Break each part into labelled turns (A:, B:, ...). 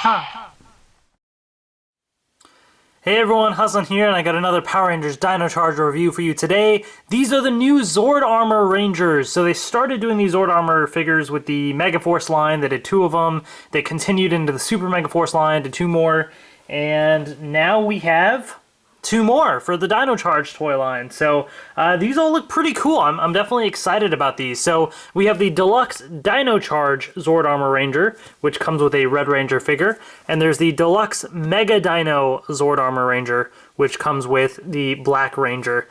A: Hey everyone, Hustlin' here, and I got another Power Rangers Dino Charge review for you today. These are the new Zord Armor Rangers. So they started doing these Zord Armor figures with the Megaforce line. They did 2 of them. They continued into the Super Megaforce line, did 2 more. And now we have 2 more for the Dino Charge toy line. So these all look pretty cool. I'm definitely excited about these. So we have the Deluxe Dino Charge Zord Armor Ranger, which comes with a Red Ranger figure. And there's the Deluxe Mega Dino Zord Armor Ranger, which comes with the Black Ranger.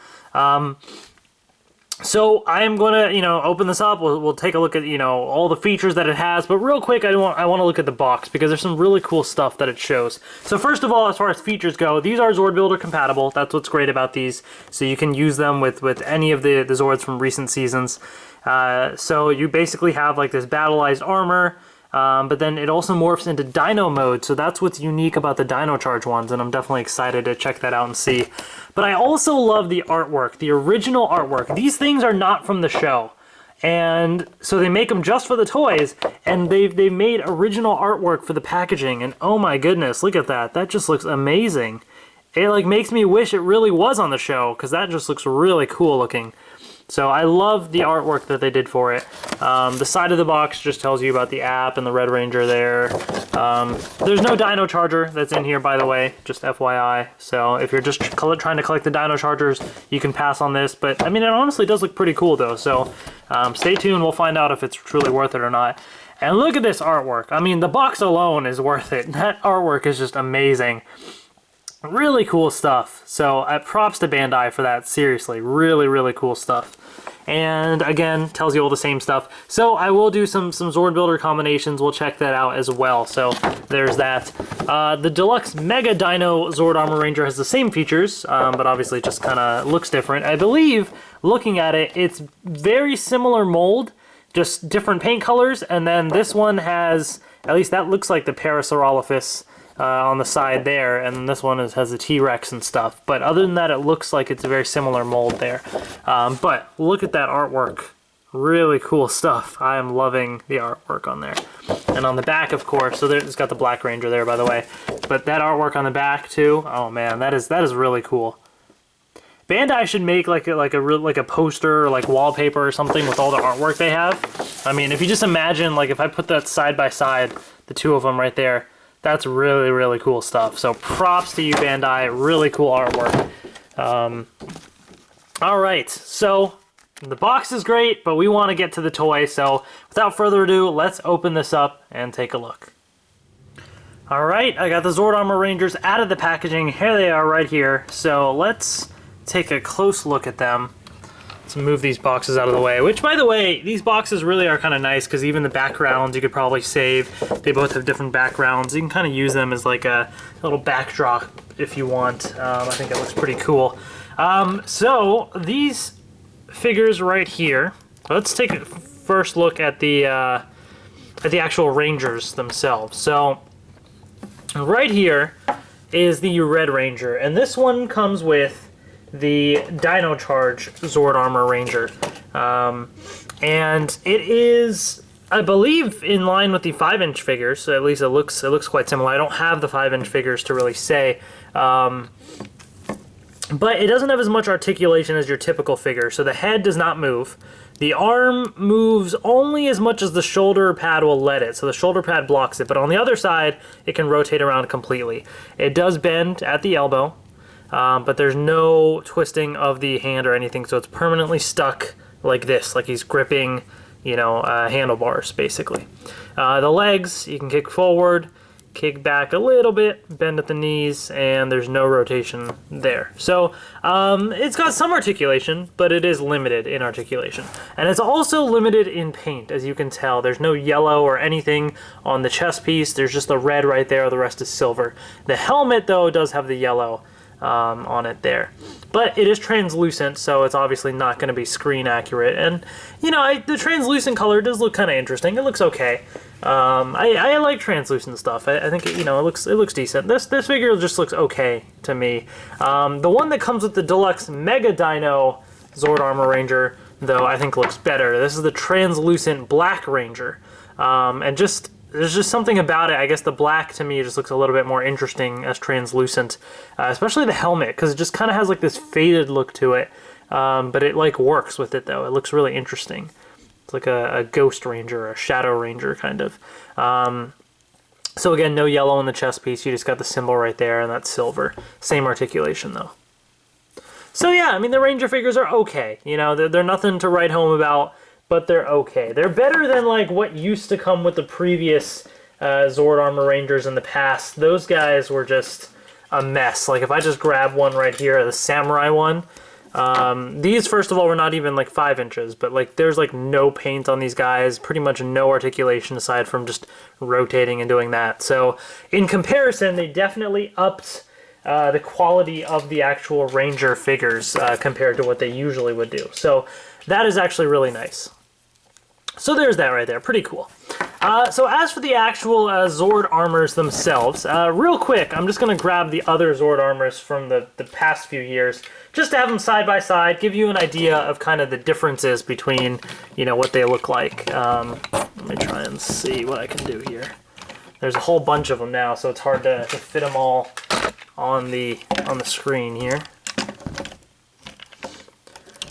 A: So I am going to, open this up. We'll take a look at, all the features that it has. But real quick, I want to look at the box because there's some really cool stuff that it shows. So first of all, as far as features go, these are ZordBuilder compatible. That's what's great about these. So you can use them with any of the Zords from recent seasons. So you basically have like this battleized armor. But then it also morphs into Dino mode, so that's what's unique about the Dino Charge ones, and I'm definitely excited to check that out and see. But I also love the artwork, the original artwork. These things are not from the show, and so they make them just for the toys, and they've made original artwork for the packaging, and oh my goodness, look at that. That just looks amazing. It like makes me wish it really was on the show, because that just looks really cool looking. So I love the artwork that they did for it. The side of the box just tells you about the app and the Red Ranger there. There's no Dino Charger that's in here, by the way, just FYI. So if you're just trying to collect the Dino Chargers, you can pass on this. But I mean, it honestly does look pretty cool though. So stay tuned, we'll find out if it's truly worth it or not. And look at this artwork. I mean, the box alone is worth it. That artwork is just amazing. Really cool stuff. So props to Bandai for that. Seriously, really, really cool stuff. And again, tells you all the same stuff. So I will do some ZordBuilder combinations. We'll check that out as well. So there's that. The Deluxe Mega Dino Zord Armor Ranger has the same features, but obviously it just kind of looks different. I believe, looking at it, it's very similar mold, just different paint colors. And then this one has, at least that looks like the Parasaurolophus on the side there, and this one has a T-Rex and stuff. But other than that, it looks like it's a very similar mold there. But look at that artwork. Really cool stuff. I am loving the artwork on there. And on the back, of course, so it's got the Black Ranger there, by the way. But that artwork on the back too, oh man, that is really cool. Bandai should make like a poster or like wallpaper or something with all the artwork they have. I mean, if you just imagine, like if I put that side by side, the 2 of them right there, that's really, really cool stuff. So props to you, Bandai. Really cool artwork. All right, so the box is great, but we want to get to the toy. So without further ado, let's open this up and take a look. All right, I got the Zord Armor Rangers out of the packaging. Here they are right here. So let's take a close look at them. Let's move these boxes out of the way, which, by the way, these boxes really are kind of nice because even the backgrounds you could probably save. They both have different backgrounds. You can kind of use them as like a little backdrop if you want. I think it looks pretty cool. So these figures right here, let's take a first look at the actual Rangers themselves. So right here is the Red Ranger, and this one comes with the Dino Charge Zord Armor Ranger. And it is, I believe, in line with the 5-inch figures, so at least it looks quite similar. I don't have the 5-inch figures to really say. But it doesn't have as much articulation as your typical figure, so the head does not move. The arm moves only as much as the shoulder pad will let it, so the shoulder pad blocks it, but on the other side, it can rotate around completely. It does bend at the elbow, but there's no twisting of the hand or anything, so it's permanently stuck like this, like he's gripping, handlebars, basically. The legs, you can kick forward, kick back a little bit, bend at the knees, and there's no rotation there. So it's got some articulation, but it is limited in articulation. And it's also limited in paint, as you can tell. There's no yellow or anything on the chest piece. There's just the red right there. The rest is silver. The helmet, though, does have the yellow on it there. But it is translucent, so it's obviously not going to be screen accurate. And, the translucent color does look kind of interesting. It looks okay. I like translucent stuff. I think, it looks decent. This figure just looks okay to me. The one that comes with the Deluxe Mega Dino Zord Armor Ranger, though, I think looks better. This is the translucent Black Ranger. And just there's just something about it. I guess the black to me just looks a little bit more interesting as translucent, especially the helmet, because it just kind of has like this faded look to it. But it like works with it though. It looks really interesting. It's like a Ghost Ranger, or a Shadow Ranger kind of. So again, no yellow in the chest piece. You just got the symbol right there, and that's silver. Same articulation though. So yeah, I mean, the Ranger figures are okay. You know, they're nothing to write home about, but they're okay. They're better than like what used to come with the previous Zord Armor Rangers in the past. Those guys were just a mess. Like if I just grab one right here, the Samurai one, these first of all were not even like 5 inches, but like there's like no paint on these guys, pretty much no articulation aside from just rotating and doing that. So in comparison, they definitely upped the quality of the actual Ranger figures compared to what they usually would do. So that is actually really nice. So there's that right there, pretty cool. So as for the actual Zord Armors themselves, real quick, I'm just going to grab the other Zord Armors from the past few years, just to have them side by side, give you an idea of kind of the differences between, you know, what they look like. Let me try and see what I can do here. There's a whole bunch of them now, so it's hard to fit them all on the screen here.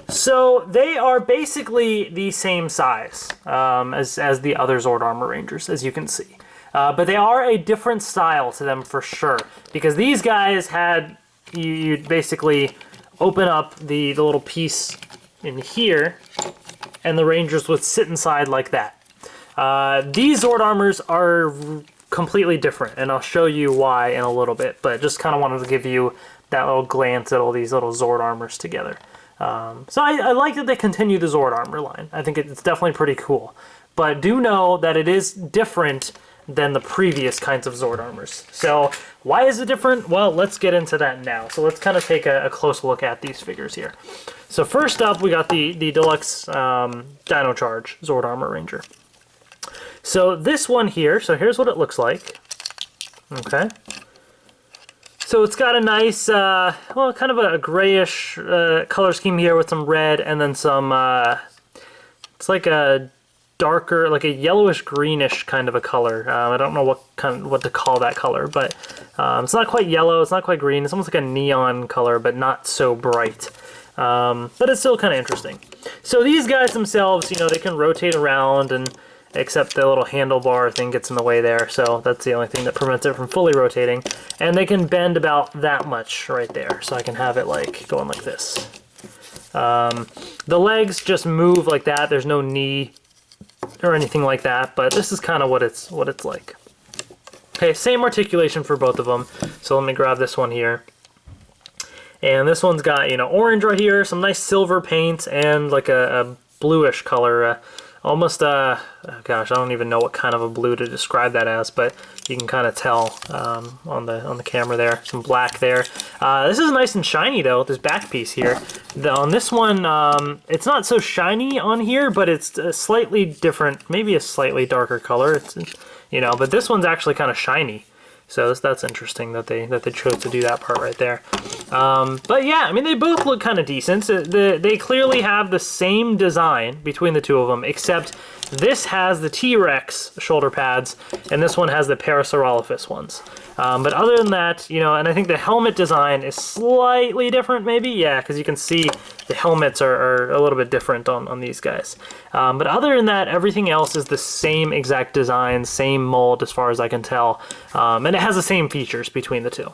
A: So they are basically the same size as the other Zord Armor Rangers, as you can see. But they are a different style to them for sure, because these guys had, you basically open up the little piece in here, and the Rangers would sit inside like that. These Zord Armors are completely different, and I'll show you why in a little bit, but just kind of wanted to give you that little glance at all these little Zord Armors together. So I like that they continue the Zord Armor line. I think it's definitely pretty cool. But do know that it is different than the previous kinds of Zord Armors. So why is it different? Well, let's get into that now. So let's kind of take a close look at these figures here. So first up, we got the Deluxe Dino Charge Zord Armor Ranger. So this one here, so here's what it looks like. Okay. So it's got a nice, well, kind of a grayish color scheme here with some red and then some, it's like a darker, like a yellowish greenish kind of a color. I don't know what to call that color, but it's not quite yellow, it's not quite green. It's almost like a neon color, but not so bright. But it's still kind of interesting. So these guys themselves, you know, they can rotate around, and except the little handlebar thing gets in the way there, so that's the only thing that prevents it from fully rotating. And they can bend about that much right there, so I can have it like going like this. The legs just move like that. There's no knee or anything like that, but this is kind of what it's like. Okay, same articulation for both of them. So let me grab this one here. And this one's got, you know, orange right here, some nice silver paint, and like a bluish color. Almost, oh gosh, I don't even know what kind of a blue to describe that as, but you can kind of tell on the camera there. Some black there. This is nice and shiny though, this back piece here. On this one, it's not so shiny on here, but it's a slightly different, maybe a slightly darker color. It's, you know, but this one's actually kind of shiny. So that's interesting that they chose to do that part right there. But yeah, I mean, they both look kind of decent. They clearly have the same design between the two of them, except this has the T-Rex shoulder pads, and this one has the Parasaurolophus ones. But other than that, you know, and I think the helmet design is slightly different, maybe? Yeah, because you can see the helmets are a little bit different on these guys. But other than that, everything else is the same exact design, same mold as far as I can tell. And it has the same features between the two.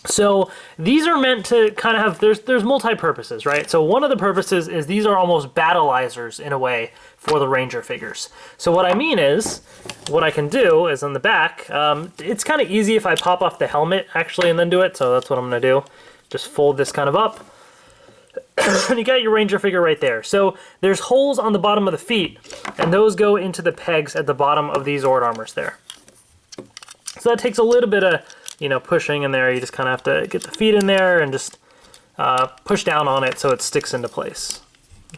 A: So these are meant to kind of have, there's multi-purposes, right? So one of the purposes is these are almost Battlizers in a way for the Ranger figures. So what I mean is, what I can do is on the back, it's kind of easy if I pop off the helmet actually and then do it. So that's what I'm going to do. Just fold this kind of up. And you got your Ranger figure right there. So there's holes on the bottom of the feet, and those go into the pegs at the bottom of these Zord Armors there. So that takes a little bit of, you know, pushing in there. You just kind of have to get the feet in there and just push down on it so it sticks into place.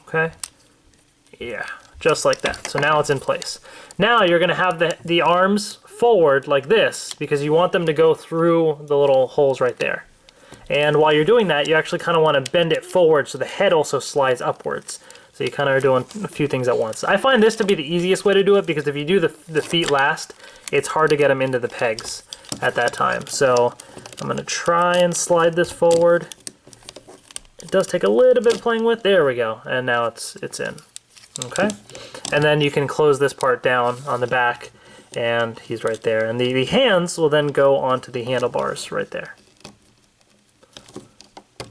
A: Okay? Yeah, just like that. So now it's in place. Now you're going to have the arms forward like this because you want them to go through the little holes right there. And while you're doing that, you actually kind of want to bend it forward so the head also slides upwards. So you kind of are doing a few things at once. I find this to be the easiest way to do it because if you do the feet last, it's hard to get them into the pegs at that time. So I'm going to try and slide this forward. It does take a little bit of playing with. There we go. And now it's in. Okay. And then you can close this part down on the back, and he's right there. And the hands will then go onto the handlebars right there.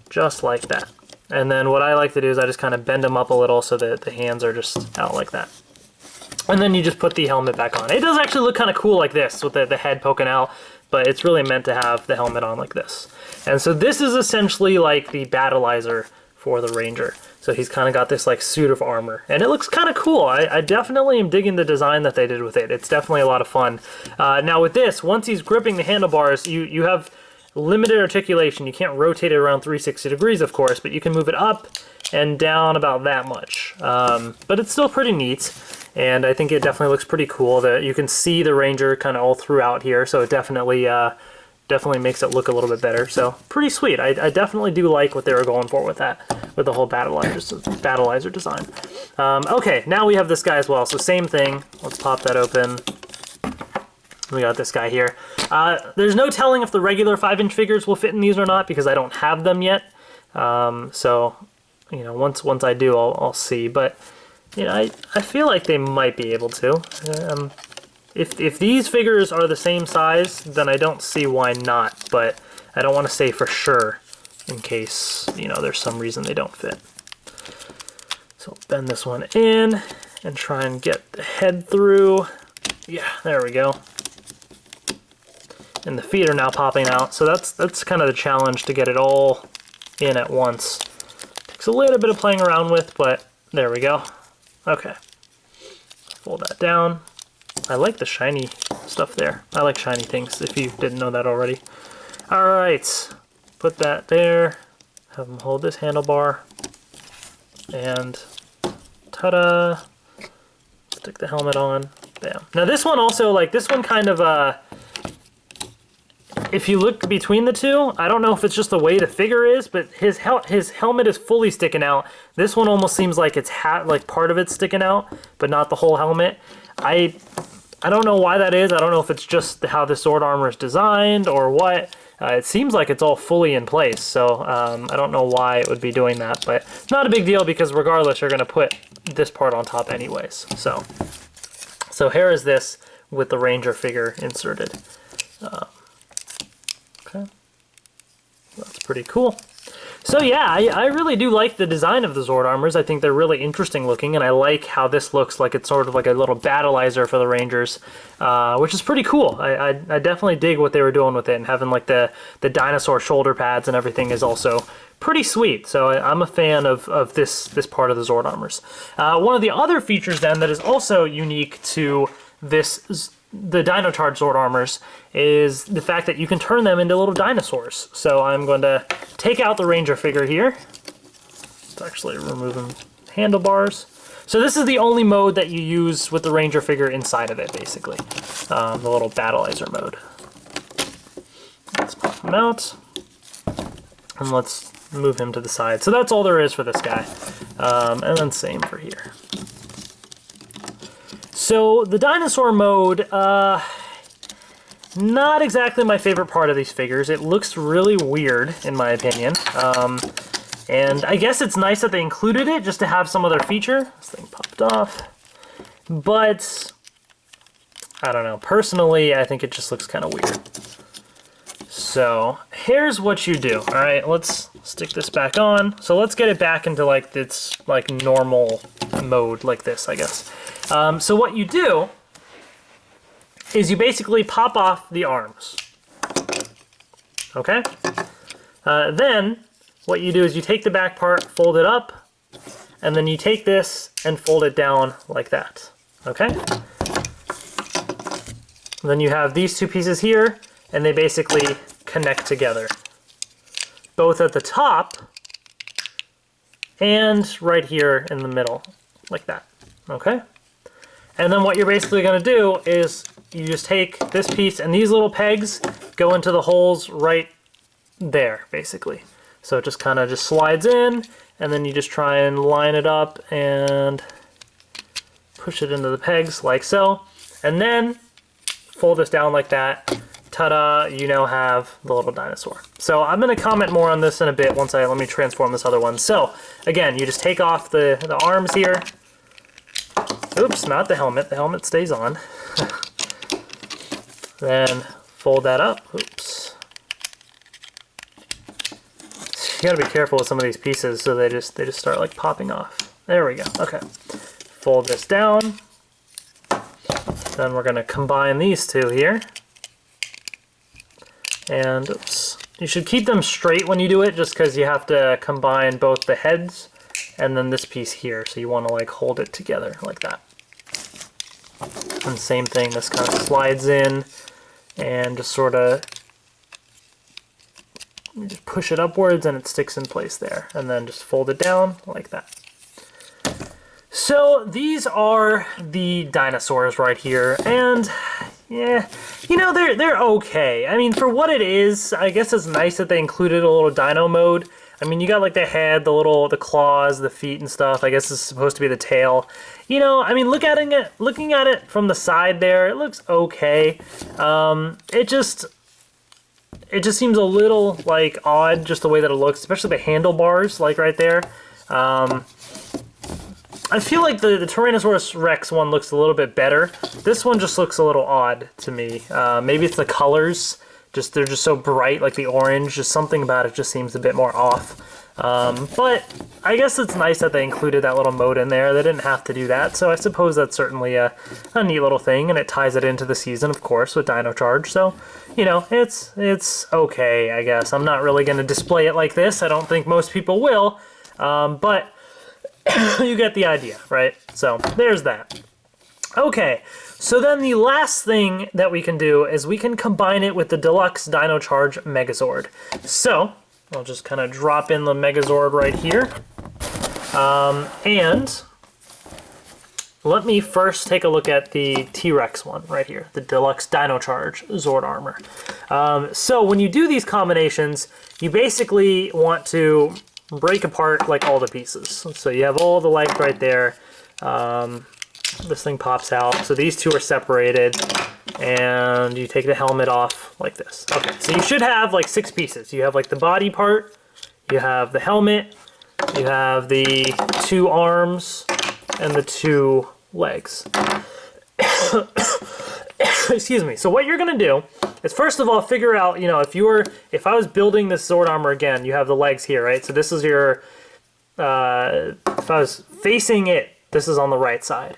A: Just like that. And then what I like to do is I just kind of bend them up a little so that the hands are just out like that. And then you just put the helmet back on. It does actually look kind of cool like this with the head poking out, but it's really meant to have the helmet on like this. And so this is essentially like the Battlizer for the Ranger. So he's kind of got this like suit of armor, and it looks kind of cool. I definitely am digging the design that they did with it. It's definitely a lot of fun. Now with this, once he's gripping the handlebars, you have limited articulation. You can't rotate it around 360 degrees, of course, but you can move it up and down about that much. But it's still pretty neat, and I think it definitely looks pretty cool. You can see the Ranger kind of all throughout here, so it definitely makes it look a little bit better. So pretty sweet. I definitely do like what they were going for with that, with the whole Battlizer design. Okay, now we have this guy as well. So same thing. Let's pop that open. We got this guy here. There's no telling if the regular 5-inch figures will fit in these or not because I don't have them yet. So, you know, once I do, I'll see. But, you know, I feel like they might be able to. If these figures are the same size, then I don't see why not. But I don't want to say for sure in case, you know, there's some reason they don't fit. So I'll bend this one in and try and get the head through. Yeah, there we go. And the feet are now popping out, so that's kind of the challenge, to get it all in at once. Takes a little bit of playing around with, but there we go. Okay. Fold that down. I like the shiny stuff there. I like shiny things, if you didn't know that already. Alright. Put that there. Have him hold this handlebar. And ta-da! Stick the helmet on. Bam. Now this one also, like, this one kind of, if you look between the two, I don't know if it's just the way the figure is, but his helmet is fully sticking out. This one almost seems like it's like part of it's sticking out, but not the whole helmet. I don't know why that is. I don't know if it's just how the Zord armor is designed or what. It seems like it's all fully in place, so I don't know why it would be doing that, but it's not a big deal because regardless, you're going to put this part on top anyways. So here is this with the Ranger figure inserted. Okay, that's pretty cool. So yeah, I really do like the design of the Zord Armors. I think they're really interesting looking, and I like how this looks like it's sort of like a little Battlizer for the Rangers, which is pretty cool. I definitely dig what they were doing with it, and having like the Dinosaur shoulder pads and everything is also pretty sweet. So I'm a fan of this part of the Zord Armors. One of the other features then that is also unique to the Dino Charge Zord Armors is the fact that you can turn them into little dinosaurs. So I'm going to take out the Ranger figure here. Let's actually remove them handlebars. So this is the only mode that you use with the Ranger figure inside of it, basically. The little Battlizer mode. Let's pop him out. And let's move him to the side. So that's all there is for this guy. And then same for here. So the dinosaur mode, not exactly my favorite part of these figures. It looks really weird, in my opinion. And I guess it's nice that they included it just to have some other feature. This thing popped off. But, I don't know. Personally, I think it just looks kind of weird. So, here's what you do. Alright, let's stick this back on. So let's get it back into like its like normal mode like this, I guess. So what you do is you basically pop off the arms. Okay? Then what you do is you take the back part, fold it up, and then you take this and fold it down like that. Okay? And then you have these two pieces here, and they basically connect together. Both at the top and right here in the middle, like that. Okay? And then what you're basically going to do is you just take this piece, and these little pegs go into the holes right there, basically. So it just kind of just slides in, and then you just try and line it up and push it into the pegs like so. And then fold this down like that. Ta-da, you now have the little dinosaur. So I'm going to comment more on this in a bit once let me transform this other one. So again, you just take off the arms here. Oops, not the helmet. The helmet stays on. Then fold that up. Oops. You gotta be careful with some of these pieces so they just start like popping off. There we go. Okay. Fold this down. Then we're gonna combine these two here. And oops. You should keep them straight when you do it just because you have to combine both the heads and then this piece here. So you want to like hold it together like that. And same thing, this kind of slides in and just sort of you just push it upwards and it sticks in place there. And then just fold it down like that. So these are the dinosaurs right here. And yeah, you know, they're okay. I mean, for what it is, I guess it's nice that they included a little dino mode. I mean, you got like the head, the claws, the feet and stuff. I guess it's supposed to be the tail. You know, I mean, looking at it from the side there, it looks okay. It just seems a little like odd, just the way that it looks, especially the handlebars, like right there. I feel like the Tyrannosaurus Rex one looks a little bit better. This one just looks a little odd to me. Maybe it's the colors. They're just so bright, like the orange. Just something about it just seems a bit more off. But I guess it's nice that they included that little mode in there. They didn't have to do that, so I suppose that's certainly a neat little thing, and it ties it into the season, of course, with Dino Charge. So, you know, it's okay, I guess. I'm not really going to display it like this. I don't think most people will, but you get the idea, right? So there's that. Okay, so then the last thing that we can do is we can combine it with the Deluxe Dino Charge Megazord. So I'll just kind of drop in the Megazord right here. And let me first take a look at the T-Rex one right here, the Deluxe Dino Charge Zord Armor. So when you do these combinations, you basically want to break apart like all the pieces. So you have all the legs right there. This thing pops out. So these two are separated, and you take the helmet off like this. Okay, so you should have like 6 pieces. You have like the body part, you have the helmet, you have the 2 arms, and the 2 legs. Excuse me. So what you're gonna do is first of all figure out, you know, if I was building this Zord armor again, you have the legs here, right? So this is your, if I was facing it, this is on the right side.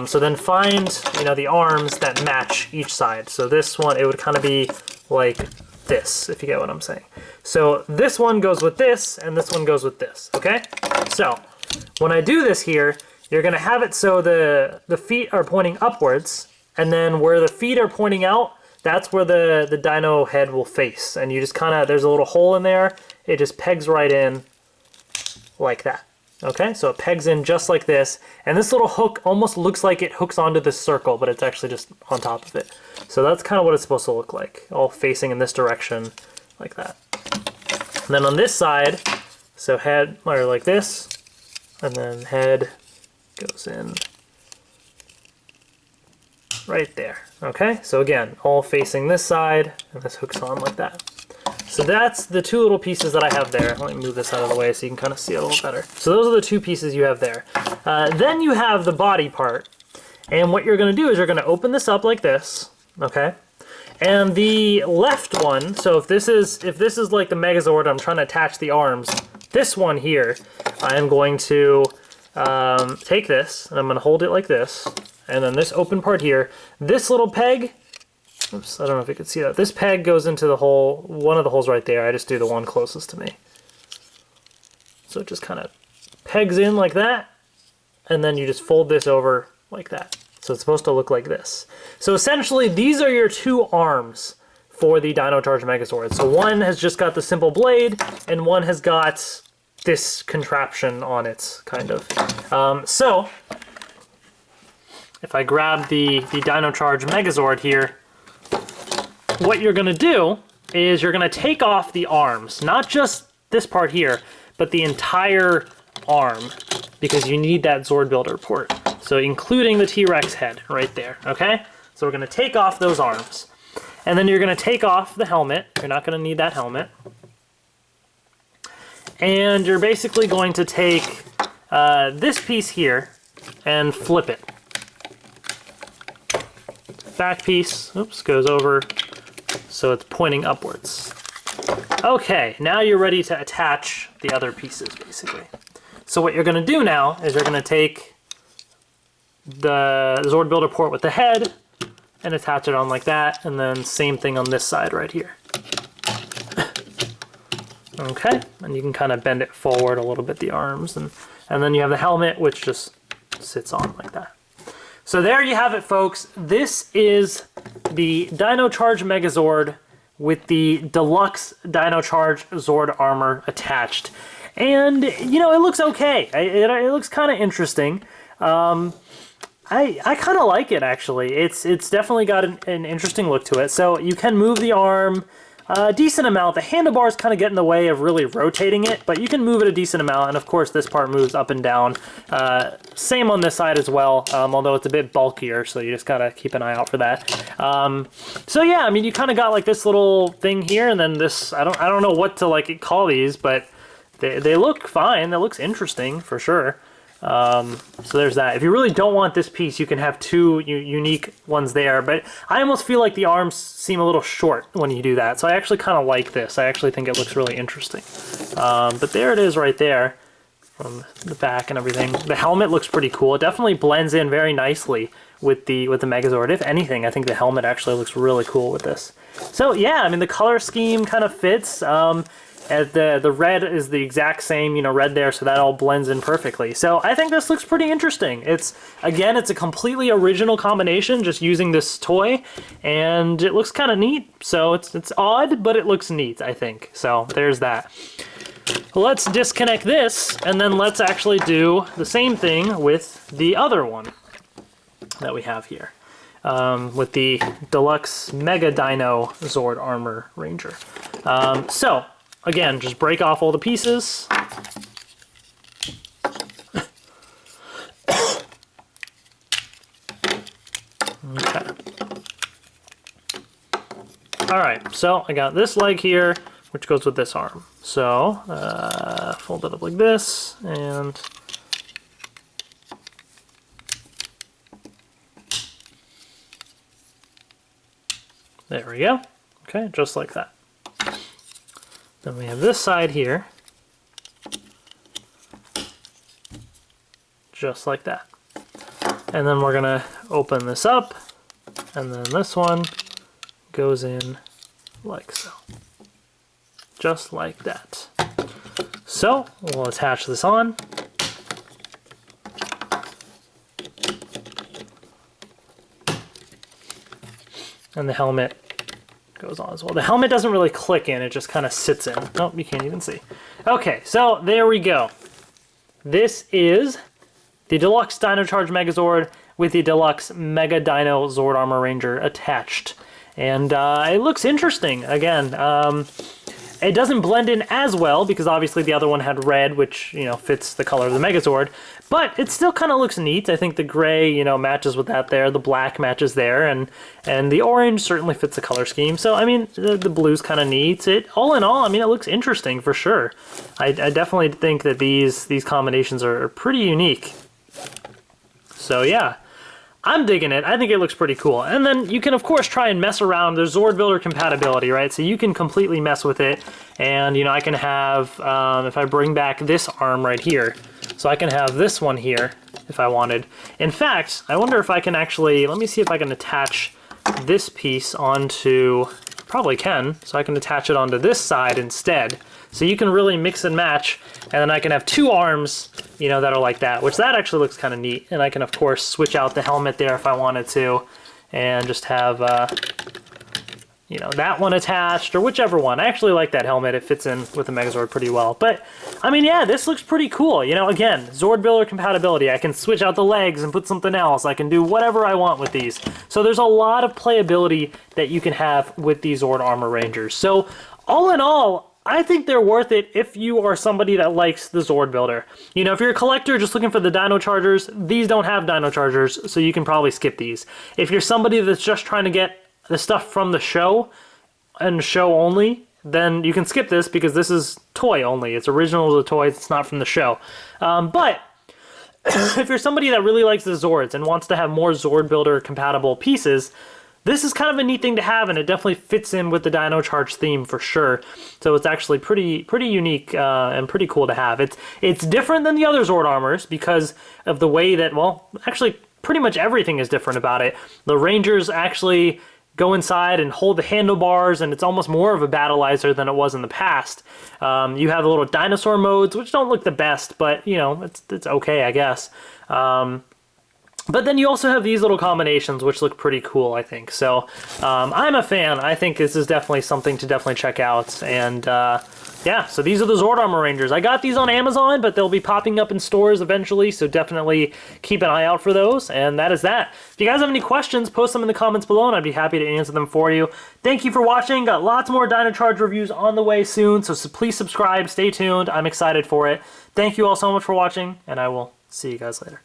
A: So then find, you know, the arms that match each side. So this one, it would kind of be like this, if you get what I'm saying. So this one goes with this, and this one goes with this, okay? So when I do this here, you're gonna have it so the feet are pointing upwards, and then where the feet are pointing out, that's where the dino head will face. And you just kind of, there's a little hole in there, it just pegs right in like that. Okay, so it pegs in just like this, and this little hook almost looks like it hooks onto this circle, but it's actually just on top of it. So that's kind of what it's supposed to look like, all facing in this direction, like that. And then on this side, so head, or like this, and then head goes in right there. Okay, so again, all facing this side, and this hooks on like that. So that's the 2 little pieces that I have there. Let me move this out of the way so you can kind of see it a little better. So those are the 2 pieces you have there. Then you have the body part. And what you're going to do is you're going to open this up like this, okay? And the left one, so if this is like the Megazord, I'm trying to attach the arms. This one here, I am going to take this, and I'm going to hold it like this. And then this open part here, this little peg, oops, I don't know if you can see that. This peg goes into the hole, one of the holes right there. I just do the one closest to me. So it just kind of pegs in like that, and then you just fold this over like that. So it's supposed to look like this. So essentially, these are your 2 arms for the Dino Charge Megazord. So one has just got the simple blade, and one has got this contraption on it, kind of. So if I grab the Dino Charge Megazord here, what you're going to do is you're going to take off the arms, not just this part here, but the entire arm, because you need that ZordBuilder port. So including the T-Rex head right there, okay? So we're gonna take off those arms. And then you're gonna take off the helmet. You're not gonna need that helmet. And you're basically going to take this piece here and flip it. Back piece, oops, goes over so it's pointing upwards. Okay, now you're ready to attach the other pieces, basically. So what you're gonna do now is you're gonna take the ZordBuilder port with the head and attach it on like that, and then same thing on this side right here. Okay, and you can kind of bend it forward a little bit, the arms, and then you have the helmet, which just sits on like that. So there you have it, folks. This is the Dino Charge Megazord with the Deluxe Dino Charge Zord Armor attached. And, you know, it looks okay. It looks kind of interesting. I kind of like it, actually. It's definitely got an interesting look to it. So you can move the arm a decent amount. The handlebars kind of get in the way of really rotating it, but you can move it a decent amount. And of course, this part moves up and down. Same on this side as well, although it's a bit bulkier, so you just gotta keep an eye out for that. So yeah, I mean, you kind of got like this little thing here, and then this. I don't know what to like call these, but they look fine. That looks interesting for sure. So there's that. If you really don't want this piece, you can have two unique ones there, but I almost feel like the arms seem a little short when you do that, so I actually kind of like this. I actually think it looks really interesting. But there it is right there from the back and everything. The helmet looks pretty cool. It definitely blends in very nicely with the Megazord. If anything, I think the helmet actually looks really cool with this. So yeah, I mean, the color scheme kind of fits. The red is the exact same, you know, red there, so that all blends in perfectly. So I think this looks pretty interesting. It's a completely original combination, just using this toy, and it looks kind of neat. So it's odd, but it looks neat, I think. So there's that. Let's disconnect this, and then let's actually do the same thing with the other one that we have here. With the Deluxe Mega Dino Zord Armor Ranger. So again, just break off all the pieces. Okay. Alright, so I got this leg here, which goes with this arm. So, fold it up like this, and there we go. Okay, just like that. Then we have this side here, just like that. And then we're gonna open this up, and then this one goes in like so. Just like that. So, we'll attach this on. And the helmet goes on as well. The helmet doesn't really click in, it just kind of sits in. Oh, you can't even see. Okay, so there we go. This is the Deluxe Dino Charge Megazord with the Deluxe Mega Dino Zord Armor Ranger attached. And it looks interesting. Again, it doesn't blend in as well because obviously the other one had red, which, you know, fits the color of the Megazord. But it still kind of looks neat. I think the gray, you know, matches with that there. The black matches there, and the orange certainly fits the color scheme. So I mean, the blue's kind of neat. All in all, I mean, it looks interesting for sure. I definitely think that these combinations are pretty unique. So yeah, I'm digging it. I think it looks pretty cool. And then you can, of course, try and mess around. There's ZordBuilder compatibility, right? So you can completely mess with it. And, you know, I can have, if I bring back this arm right here, so I can have this one here if I wanted. In fact, I wonder if I can actually, let me see if I can attach this piece onto, probably can, so I can attach it onto this side instead. So you can really mix and match, and then I can have two arms, you know, that are like that, which that actually looks kind of neat. And I can, of course, switch out the helmet there if I wanted to, and just have, you know, that one attached, or whichever one. I actually like that helmet. It fits in with the Megazord pretty well. But, I mean, yeah, this looks pretty cool. You know, again, ZordBuilder compatibility. I can switch out the legs and put something else. I can do whatever I want with these. So there's a lot of playability that you can have with these Zord Armor Rangers. So, all in all, I think they're worth it if you are somebody that likes the Zord Builder. You know, if you're a collector just looking for the Dino Chargers, these don't have Dino Chargers, so you can probably skip these. If you're somebody that's just trying to get the stuff from the show and show only, then you can skip this because this is toy only. It's original to the toys, it's not from the show. But if you're somebody that really likes the Zords and wants to have more Zord Builder compatible pieces, this is kind of a neat thing to have, and it definitely fits in with the Dino Charge theme for sure. So it's actually pretty unique and pretty cool to have. It's different than the other Zord Armors because of the way that, well, actually pretty much everything is different about it. The Rangers actually go inside and hold the handlebars, and it's almost more of a Battlizer than it was in the past. You have the little dinosaur modes, which don't look the best, but, you know, it's okay, I guess. But then you also have these little combinations, which look pretty cool, I think. So I'm a fan. I think this is definitely something to definitely check out. And yeah, so these are the Zord Armor Rangers. I got these on Amazon, but they'll be popping up in stores eventually, so definitely keep an eye out for those. And that is that. If you guys have any questions, post them in the comments below, and I'd be happy to answer them for you. Thank you for watching. Got lots more Dino Charge reviews on the way soon, so please subscribe. Stay tuned. I'm excited for it. Thank you all so much for watching, and I will see you guys later.